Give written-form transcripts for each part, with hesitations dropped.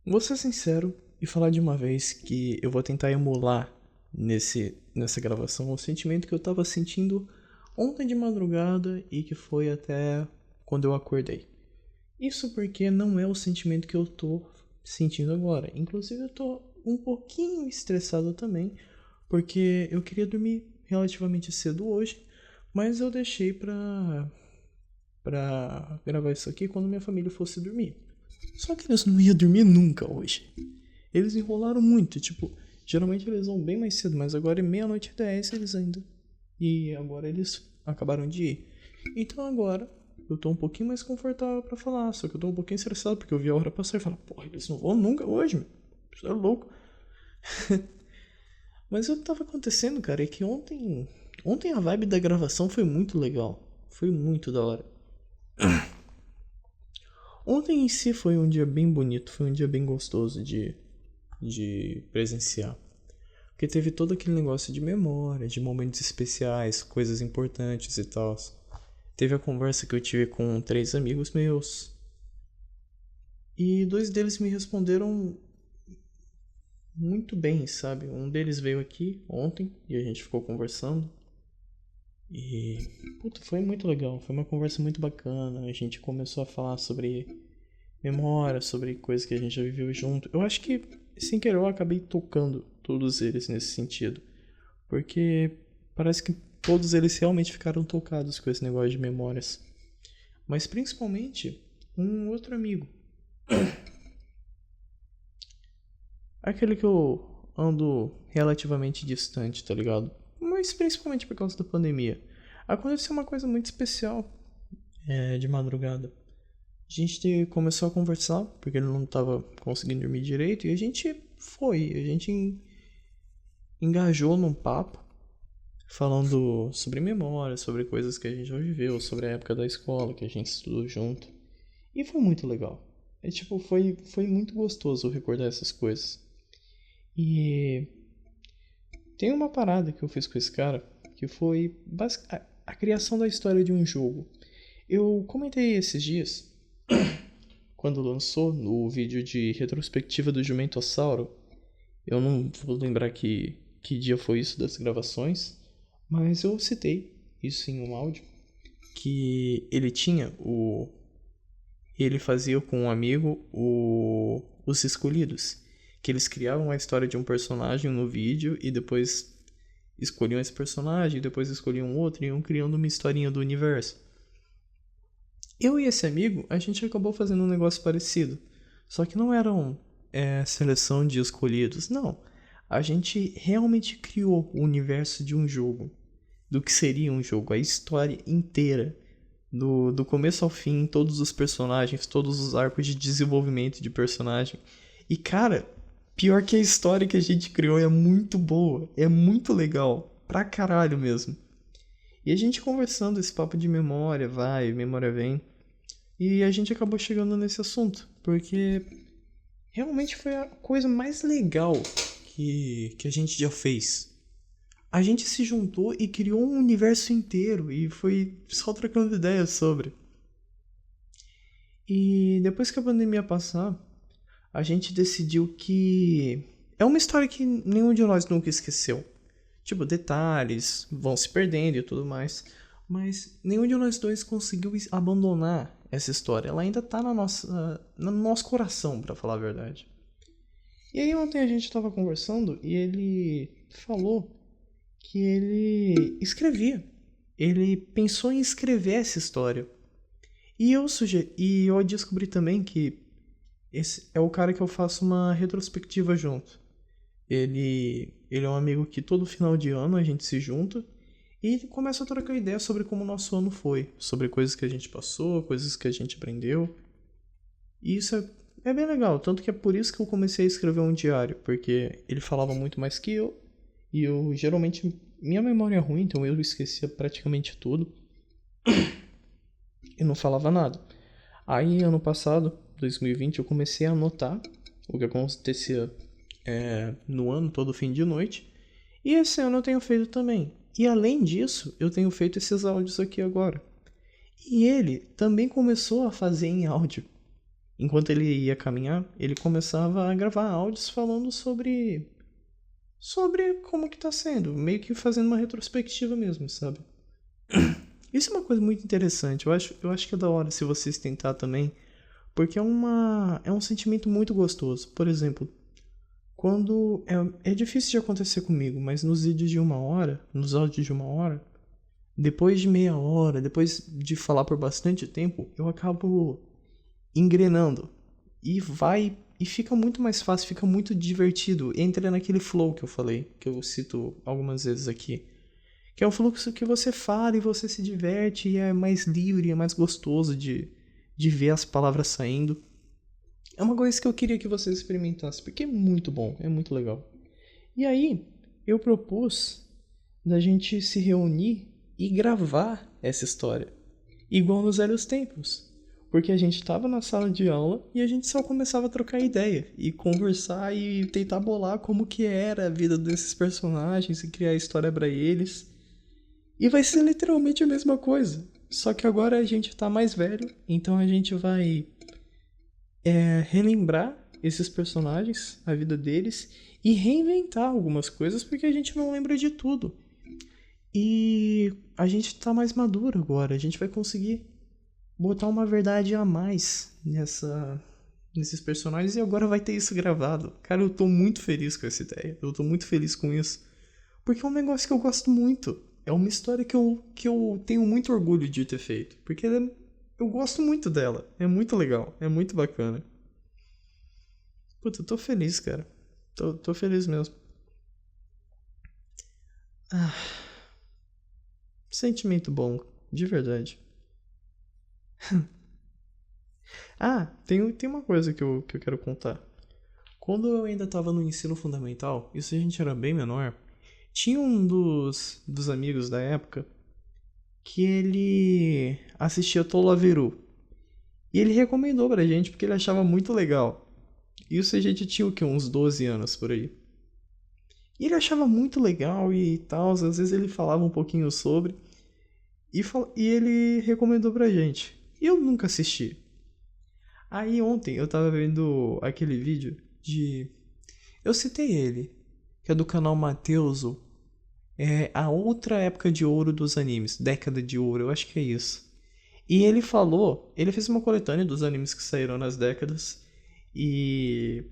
Vou ser sincero e falar de uma vez que eu vou tentar emular nessa gravação o sentimento que eu tava sentindo ontem de madrugada e que foi até quando eu acordei. Isso porque não é o sentimento que eu tô sentindo agora. Inclusive eu tô um pouquinho estressado também, porque eu queria dormir relativamente cedo hoje, mas eu deixei pra gravar isso aqui quando minha família fosse dormir. Só que eles não iam dormir nunca hoje. Eles enrolaram muito, tipo, geralmente eles vão bem mais cedo, mas agora é meia-noite e 10 eles ainda. E agora eles acabaram de ir. Então agora eu tô um pouquinho mais confortável pra falar, só que eu tô um pouquinho estressado porque eu vi a hora passar e falar, porra, eles não vão nunca hoje, meu. Isso é louco. Mas o que tava acontecendo, cara, é que ontem a vibe da gravação foi muito legal. Foi muito da hora. Ontem em si foi um dia bem bonito, foi um dia bem gostoso de presenciar. Porque teve todo aquele negócio de memória, de momentos especiais, coisas importantes e tal. Teve a conversa que eu tive com três amigos meus. E dois deles me responderam muito bem, sabe? Um deles veio aqui ontem e a gente ficou conversando. E, puta, foi muito legal. Foi uma conversa muito bacana. A gente começou a falar sobre memória, sobre coisas que a gente já viveu junto. Eu acho que, sem querer, eu acabei tocando todos eles nesse sentido. Porque parece que todos eles realmente ficaram tocados com esse negócio de memórias. Mas principalmente um outro amigo. Aquele que eu ando relativamente distante, tá ligado? Mas principalmente por causa da pandemia. Aconteceu uma coisa muito especial de madrugada. A gente começou a conversar, porque ele não tava conseguindo dormir direito, e a gente engajou num papo, falando sobre memória, sobre coisas que a gente já viveu, sobre a época da escola que a gente estudou junto. E foi muito legal. Foi muito gostoso recordar essas coisas. E tem uma parada que eu fiz com esse cara, que foi a criação da história de um jogo. Eu comentei esses dias, quando lançou no vídeo de retrospectiva do Jumentossauro. Eu não vou lembrar que dia foi isso das gravações, mas eu citei isso em um áudio, que ele fazia com um amigo os escolhidos, que eles criavam a história de um personagem no vídeo e depois escolhiam esse personagem, depois escolhiam outro e iam criando uma historinha do universo. Eu e esse amigo, a gente acabou fazendo um negócio parecido. Só que não eram seleção de escolhidos, não. A gente realmente criou o universo de um jogo. Do que seria um jogo, a história inteira. Do começo ao fim, todos os personagens, todos os arcos de desenvolvimento de personagem. E cara, pior que a história que a gente criou é muito boa. É muito legal. Pra caralho mesmo. E a gente conversando esse papo de memória, vai, memória vem. E a gente acabou chegando nesse assunto, porque realmente foi a coisa mais legal que a gente já fez. A gente se juntou e criou um universo inteiro e foi só trocando ideias sobre. E depois que a pandemia passar, a gente decidiu que é uma história que nenhum de nós nunca esqueceu. Tipo, detalhes vão se perdendo e tudo mais. Mas nenhum de nós dois conseguiu abandonar essa história. Ela ainda tá no nosso coração, pra falar a verdade. E aí ontem a gente tava conversando e ele falou que ele escrevia. Ele pensou em escrever essa história. E eu descobri também que esse é o cara que eu faço uma retrospectiva junto. Ele é um amigo que todo final de ano a gente se junta e começa a trocar ideia sobre como o nosso ano foi, sobre coisas que a gente passou, coisas que a gente aprendeu. E isso é bem legal, tanto que é por isso que eu comecei a escrever um diário, porque ele falava muito mais que eu, e eu geralmente minha memória é ruim, então eu esquecia praticamente tudo e não falava nada. Aí ano passado, 2020, eu comecei a anotar o que acontecia no ano, todo fim de noite. E esse ano eu tenho feito também. E além disso, eu tenho feito esses áudios aqui agora. E ele também começou a fazer em áudio. enquanto ele ia caminhar, ele começava a gravar áudios falando sobre como que tá sendo, meio que fazendo uma retrospectiva mesmo, sabe? Isso é uma coisa muito interessante, eu acho que é da hora se vocês tentar também, porque é um sentimento muito gostoso. Por exemplo, quando é difícil de acontecer comigo, mas nos vídeos de 1 hora, nos áudios de 1 hora, depois de meia hora, depois de falar por bastante tempo, eu acabo engrenando. E fica muito mais fácil, fica muito divertido. Entra naquele flow que eu falei, que eu cito algumas vezes aqui. Que é um fluxo que você fala e você se diverte e é mais livre, é mais gostoso de ver as palavras saindo. É uma coisa que eu queria que vocês experimentassem, porque é muito bom, é muito legal. E aí, eu propus da gente se reunir e gravar essa história, igual nos velhos tempos. Porque a gente tava na sala de aula e a gente só começava a trocar ideia e conversar e tentar bolar como que era a vida desses personagens e criar história pra eles. E vai ser literalmente a mesma coisa. Só que agora a gente tá mais velho, então a gente vai relembrar esses personagens, a vida deles, e reinventar algumas coisas porque a gente não lembra de tudo. E a gente tá mais maduro agora, a gente vai conseguir botar uma verdade a mais nesses personagens e agora vai ter isso gravado. Cara, eu tô muito feliz com essa ideia, eu tô muito feliz com isso, porque é um negócio que eu gosto muito. É uma história que eu tenho muito orgulho de ter feito, porque eu gosto muito dela, é muito legal, é muito bacana. Puta, eu tô feliz, cara. Tô feliz mesmo. Ah, sentimento bom, de verdade. Ah, tem uma coisa que eu quero contar. Quando eu ainda tava no ensino fundamental, isso a gente era bem menor, tinha um dos amigos da época que ele assistia Tolaveru. E ele recomendou pra gente porque ele achava muito legal. Isso a gente tinha o quê? Uns 12 anos por aí. E ele achava muito legal e tal, às vezes ele falava um pouquinho sobre. E ele recomendou pra gente. E eu nunca assisti. Aí ontem eu tava vendo aquele vídeo de... Eu citei ele, que é do canal Mateuso. É a outra época de ouro dos animes. Década de ouro, eu acho que é isso. E ele falou... Ele fez uma coletânea dos animes que saíram nas décadas. E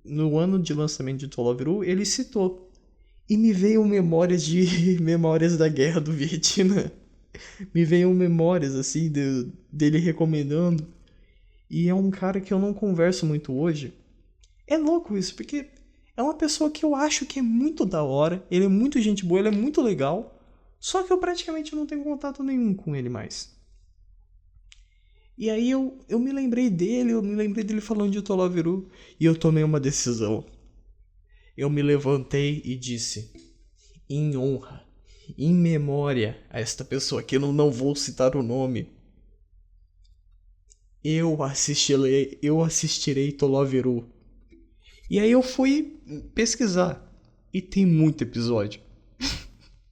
no ano de lançamento de Tolaveru, ele citou. E me veio memórias de... memórias da Guerra do Vietnã. Me veio memórias, assim, dele recomendando. E é um cara que eu não converso muito hoje. É louco isso, porque é uma pessoa que eu acho que é muito da hora. Ele é muito gente boa, ele é muito legal. Só que eu praticamente não tenho contato nenhum com ele mais. E aí eu me lembrei dele, eu me lembrei dele falando de Tolaveru. E eu tomei uma decisão. Eu me levantei e disse: em honra, em memória a esta pessoa que eu não vou citar o nome, eu assistirei Tolaveru. E aí eu fui pesquisar. E tem muito episódio.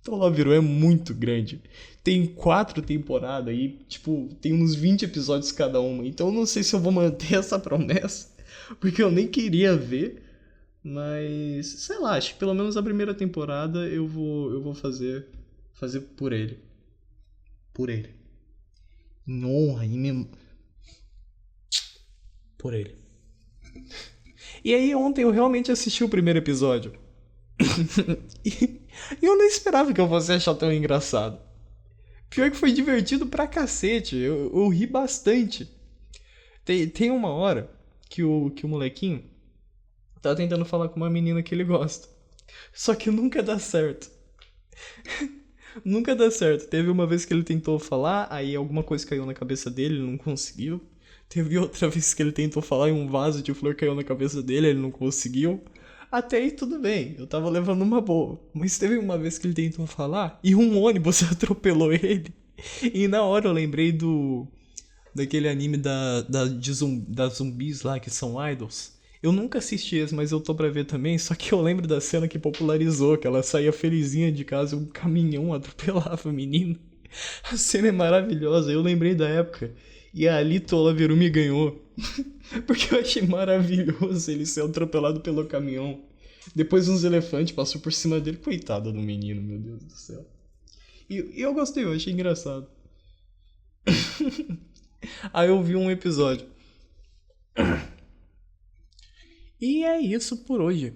Tolaveru é muito grande. Tem 4 temporadas e, tipo, tem uns 20 episódios cada uma. Então eu não sei se eu vou manter essa promessa. Porque eu nem queria ver. Mas, sei lá, acho que pelo menos a primeira temporada eu vou fazer por ele. Por ele. Em honra, por ele. E aí ontem eu realmente assisti o primeiro episódio. E eu não esperava que eu fosse achar tão engraçado. Pior que foi divertido pra cacete. Eu ri bastante. Tem uma hora que o molequinho tá tentando falar com uma menina que ele gosta. Só que nunca dá certo. Nunca dá certo. Teve uma vez que ele tentou falar, aí alguma coisa caiu na cabeça dele, ele não conseguiu. Teve outra vez que ele tentou falar e um vaso de flor caiu na cabeça dele, ele não conseguiu. Até aí tudo bem, eu tava levando uma boa. Mas teve uma vez que ele tentou falar e um ônibus atropelou ele. E na hora eu lembrei daquele anime das zumbis lá, que são idols. Eu nunca assisti esse, mas eu tô pra ver também. Só que eu lembro da cena que popularizou, que ela saía felizinha de casa e um caminhão atropelava a menina. A cena é maravilhosa, eu lembrei da época. E a Alito Olaverumi ganhou. Porque eu achei maravilhoso ele ser atropelado pelo caminhão. Depois uns elefantes passou por cima dele. Coitado do menino, meu Deus do céu. E eu gostei, eu achei engraçado. Aí eu vi um episódio. E é isso por hoje.